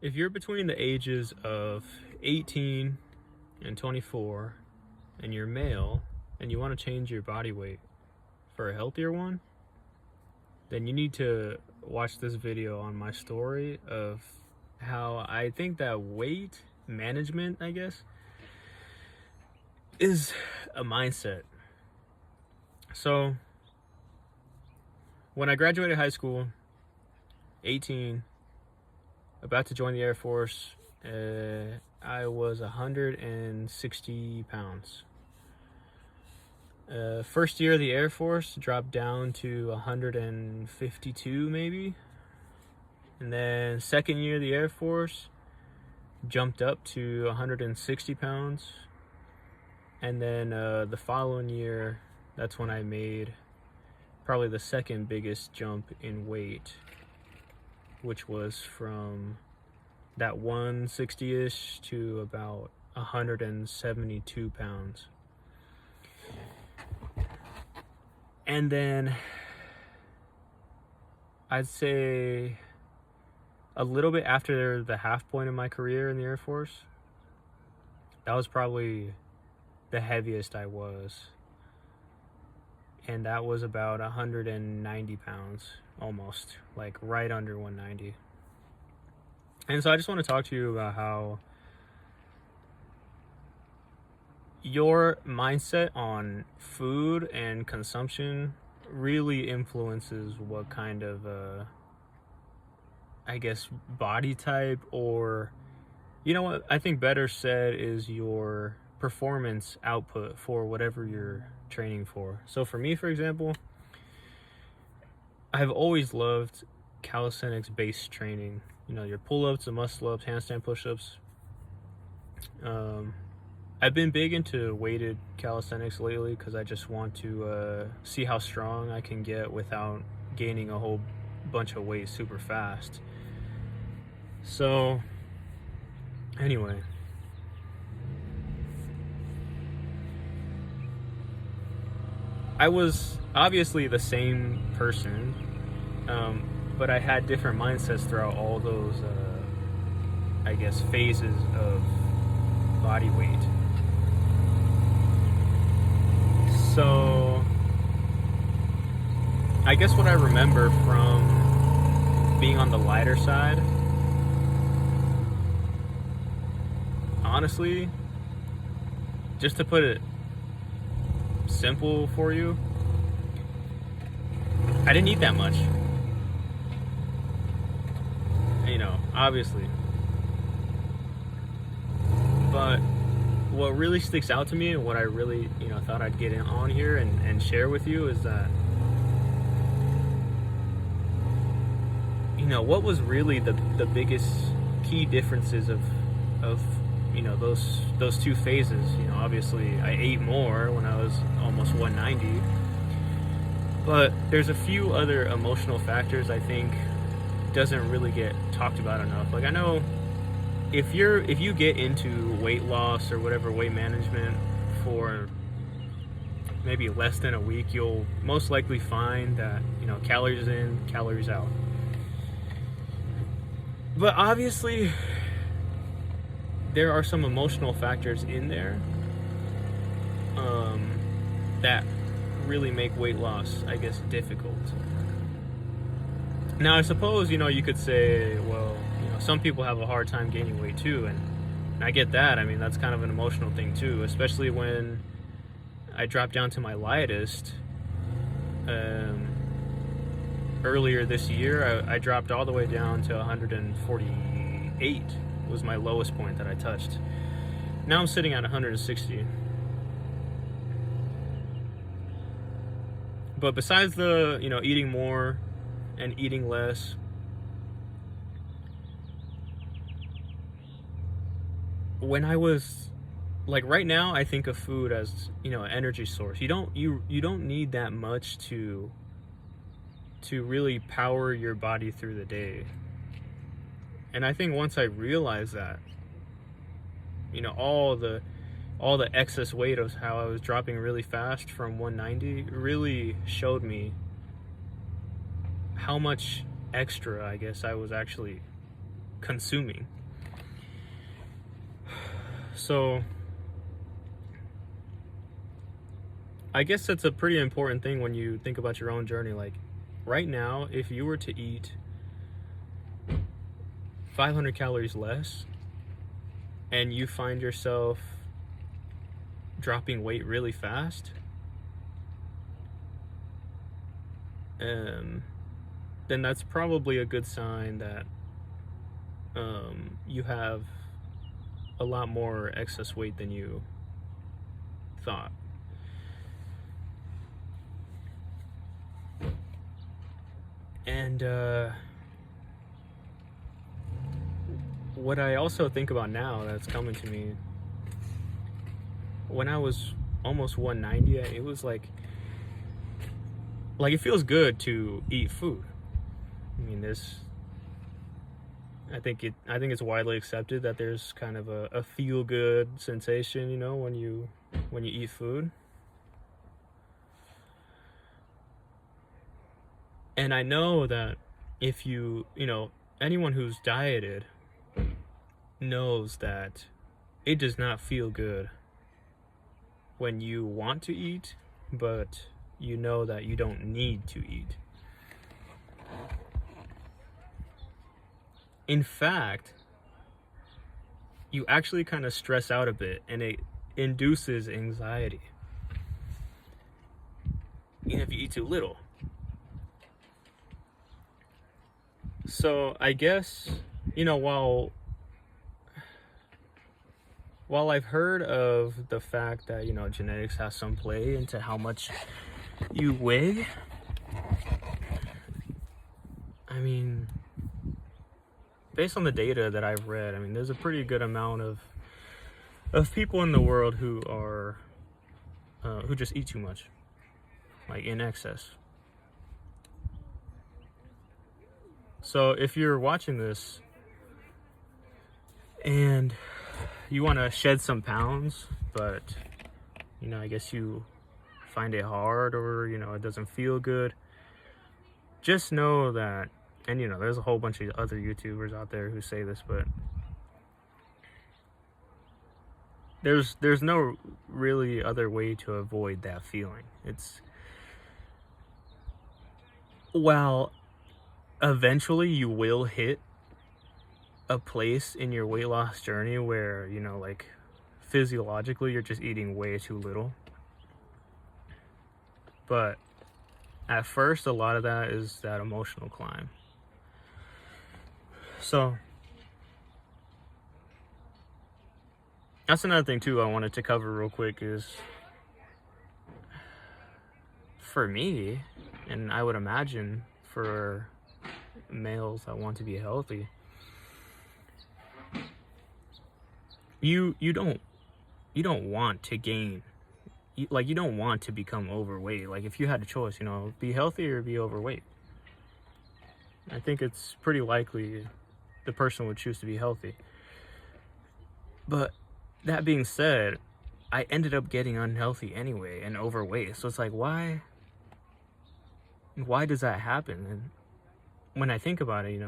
If you're between the ages of 18 and 24 and you're male and you want to change your body weight for a healthier one, then you need to watch this video on my story of how I think that weight management, I guess, is a mindset. So, when I graduated high school, 18, about to join the Air Force, I was 160 pounds. First year of the Air Force, dropped down to 152 maybe. And then second year of the Air Force, jumped up to 160 pounds. And then the following year, that's when I made probably the second biggest jump in weight, which was from that 160-ish to about 172 pounds. And then I'd say a little bit after the half point of my career in the Air Force, that was probably the heaviest I was. And that was about 190 pounds, almost, like right under 190. And so I just want to talk to you about how your mindset on food and consumption really influences what kind of, I guess, body type, or, you know what I think better said is your performance output for whatever you're training for. So for me, for example, I've always loved calisthenics based training. You know, your pull-ups, the muscle-ups, handstand push-ups. I've been big into weighted calisthenics lately because I just want to see how strong I can get without gaining a whole bunch of weight super fast. So, anyway. I was obviously the same person, but I had different mindsets throughout all those, I guess, phases of body weight. So, I guess what I remember from being on the lighter side, honestly, just to put it simple for you, I didn't eat that much. You know, obviously. But what really sticks out to me and what I really, thought I'd get on here and share with you is that, what was really the biggest key differences of those two phases. Obviously I ate more when I was almost 190, but there's a few other emotional factors I think doesn't really get talked about enough. Like, I know if you get into weight loss or whatever, weight management, for maybe less than a week, you'll most likely find that, calories in, calories out. But obviously there are some emotional factors in there that really make weight loss, I guess, difficult. Now, I suppose, you could say, well, some people have a hard time gaining weight too, and I get that. I mean, that's kind of an emotional thing too, especially when I dropped down to my lightest earlier this year. I dropped all the way down to 148 was my lowest point that I touched. Now I'm sitting at 160. But besides the, eating more and eating less, when I was, like, right now, I think of food as, an energy source. You don't need that much to really power your body through the day. And I think once I realized that, all the excess weight of how I was dropping really fast from 190 really showed me how much extra, I guess, I was actually consuming. So I guess that's a pretty important thing when you think about your own journey. Like right now, if you were to eat 500 calories less and you find yourself dropping weight really fast, then that's probably a good sign that you have a lot more excess weight than you thought. And what I also think about now that's coming to me, when I was almost 190, it was like it feels good to eat food. I mean, I think it's widely accepted that there's kind of a feel good sensation, you know, when you eat food. And I know that if anyone who's dieted knows that it does not feel good when you want to eat, but you know that you don't need to eat. In fact, you actually kind of stress out a bit, and it induces anxiety, even if you eat too little. So I guess, while I've heard of the fact that, genetics has some play into how much you weigh, I mean, based on the data that I've read, there's a pretty good amount of people in the world who are who just eat too much, like in excess. So if you're watching this and you want to shed some pounds, but I guess you find it hard, or it doesn't feel good, just know that, and there's a whole bunch of other YouTubers out there who say this, but there's no really other way to avoid that feeling. Well, eventually you will hit a place in your weight loss journey where, like physiologically you're just eating way too little. But at first, a lot of that is that emotional climb. So that's another thing too I wanted to cover real quick is, for me, and I would imagine for males that want to be healthy, you don't want to gain, you don't want to become overweight. Like if you had a choice, be healthy or be overweight, I think it's pretty likely the person would choose to be healthy. But that being said, I ended up getting unhealthy anyway and overweight. So it's like, why does that happen? And when I think about it,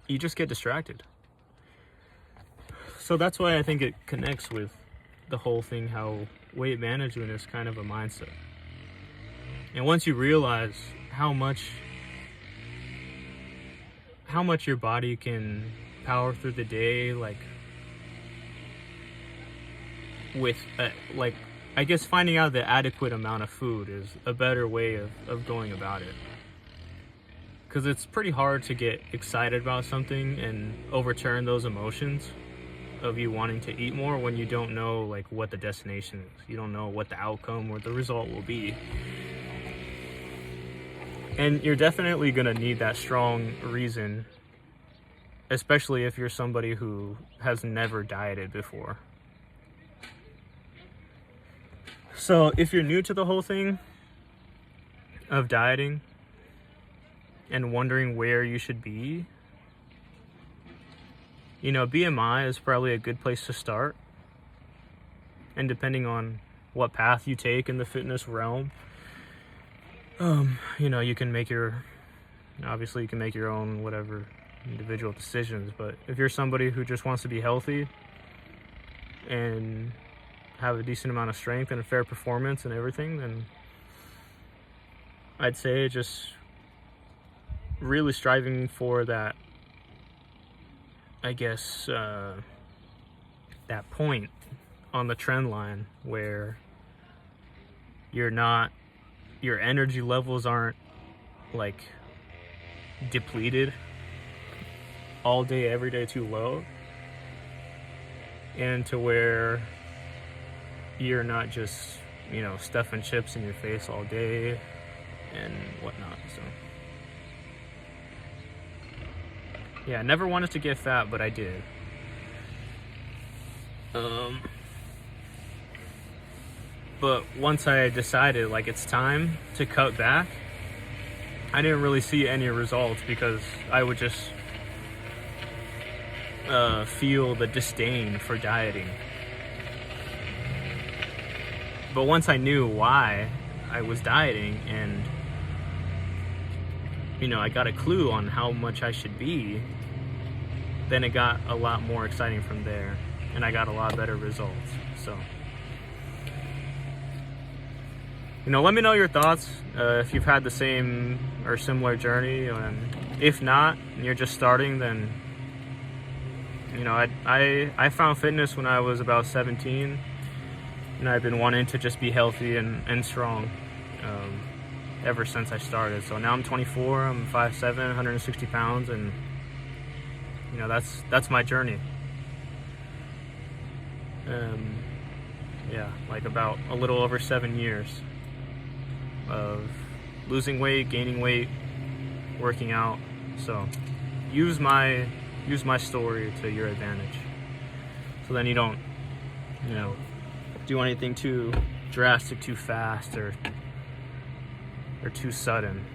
you just get distracted. So that's why I think it connects with the whole thing, how weight management is kind of a mindset. And once you realize how much your body can power through the day, with I guess finding out the adequate amount of food is a better way of going about it. Because it's pretty hard to get excited about something and overturn those emotions of you wanting to eat more when you don't know what the destination is. You don't know what the outcome or the result will be. And you're definitely going to need that strong reason, especially if you're somebody who has never dieted before. So if you're new to the whole thing of dieting and wondering where you should be, BMI is probably a good place to start. And depending on what path you take in the fitness realm, you can make your own whatever individual decisions. But if you're somebody who just wants to be healthy and have a decent amount of strength and a fair performance and everything, then I'd say just really striving for that, I guess, that point on the trend line where your energy levels aren't like depleted all day, every day too low, and to where you're not just, stuffing chips in your face all day and whatnot. So yeah, I never wanted to get fat, but I did. But once I decided like it's time to cut back, I didn't really see any results because I would just feel the disdain for dieting. But once I knew why I was dieting and I got a clue on how much I should be, then it got a lot more exciting from there, and I got a lot better results. So let me know your thoughts, if you've had the same or similar journey, and if not, and you're just starting, then I found fitness when I was about 17, and I've been wanting to just be healthy and strong ever since I started. So now I'm 24, I'm 5'7", 160 pounds, and that's my journey. Yeah, like about a little over 7 years of losing weight, gaining weight, working out. So use my story to your advantage, so then you don't do anything too drastic, too fast, or too sudden,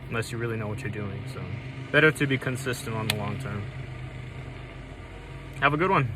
unless you really know what you're doing. So better to be consistent on the long term. Have a good one.